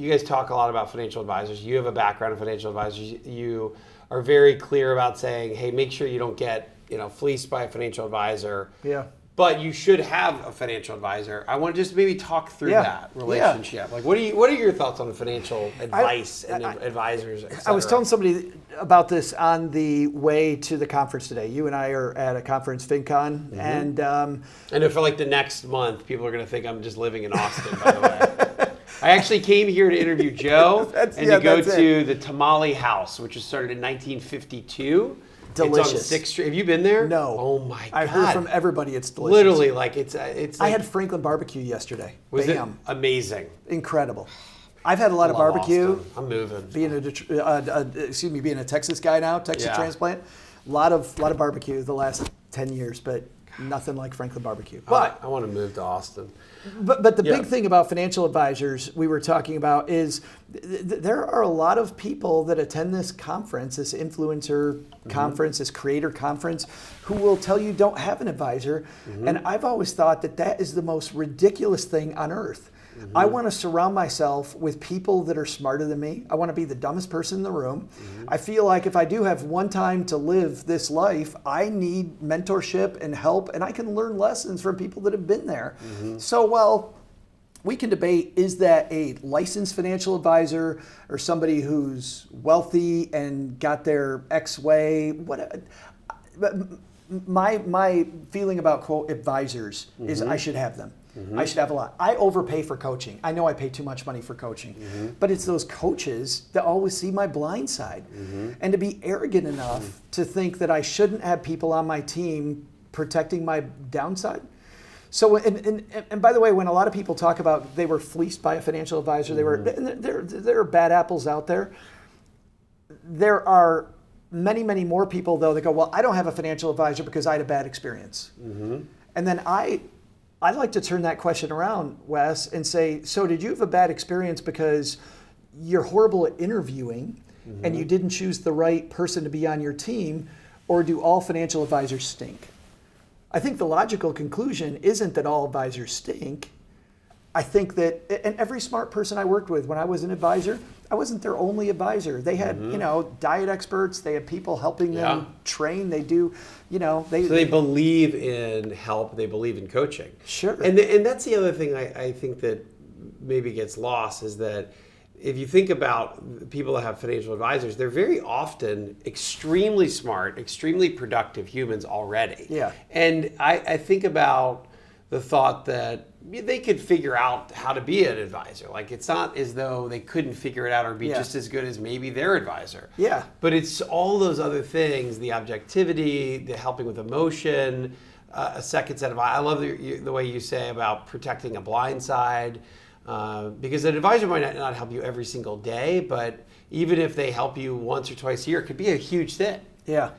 you guys talk a lot about financial advisors. You have a background in financial advisors. You are very clear about saying, hey, make sure you don't get fleeced by a financial advisor. Yeah. But you should have a financial advisor. I want to just maybe talk through that relationship. Like, what are your thoughts on the financial advice and advisors, et cetera? I was telling somebody about this on the way to the conference today. You and I are at a conference, FinCon, and for like the next month, people are going to think I'm just living in Austin, by the way. I actually came here to interview Joe to go to the Tamale House, which was started in 1952. Delicious. It's on 6th Street. Have you been there? No. Oh my God. I heard from everybody it's delicious. Literally, like it's like, I had Franklin barbecue yesterday. Was it amazing? Incredible. I've had a lot of barbecue. Austin. I'm moving. Being a Texas guy now, Texas transplant. A lot of barbecue the last 10 years, but nothing like Franklin barbecue. But I want to move to Austin. But the big thing about financial advisors we were talking about is there are a lot of people that attend this conference, this influencer conference, this creator conference, who will tell you don't have an advisor. And I've always thought that is the most ridiculous thing on earth. I want to surround myself with people that are smarter than me. I want to be the dumbest person in the room. I feel like if I do have one time to live this life, I need mentorship and help, and I can learn lessons from people that have been there. So while we can debate, is that a licensed financial advisor or somebody who's wealthy and got their X way? My feeling about, quote, advisors is I should have them. I should have a lot. I overpay for coaching. I know I pay too much money for coaching, but it's those coaches that always see my blind side. And to be arrogant enough to think that I shouldn't have people on my team protecting my downside. So, and by the way, when a lot of people talk about they were fleeced by a financial advisor, there are bad apples out there. There are many, many more people, though, that go, well, I don't have a financial advisor because I had a bad experience. And then I'd like to turn that question around, Wes, and say, so did you have a bad experience because you're horrible at interviewing and you didn't choose the right person to be on your team, or do all financial advisors stink? I think the logical conclusion isn't that all advisors stink. I think that, and every smart person I worked with when I was an advisor, I wasn't their only advisor. They had, diet experts. They had people helping them train. They do, So they believe in help. They believe in coaching. Sure. And that's the other thing I think that maybe gets lost is that if you think about people that have financial advisors, they're very often extremely smart, extremely productive humans already. Yeah. And I think about the thought that they could figure out how to be an advisor. Like, it's not as though they couldn't figure it out or be just as good as maybe their advisor. Yeah. But it's all those other things, the objectivity, the helping with emotion, a second set of eyes. I love the way you say about protecting a blind side, because an advisor might not help you every single day, but even if they help you once or twice a year, it could be a huge thing. Yeah.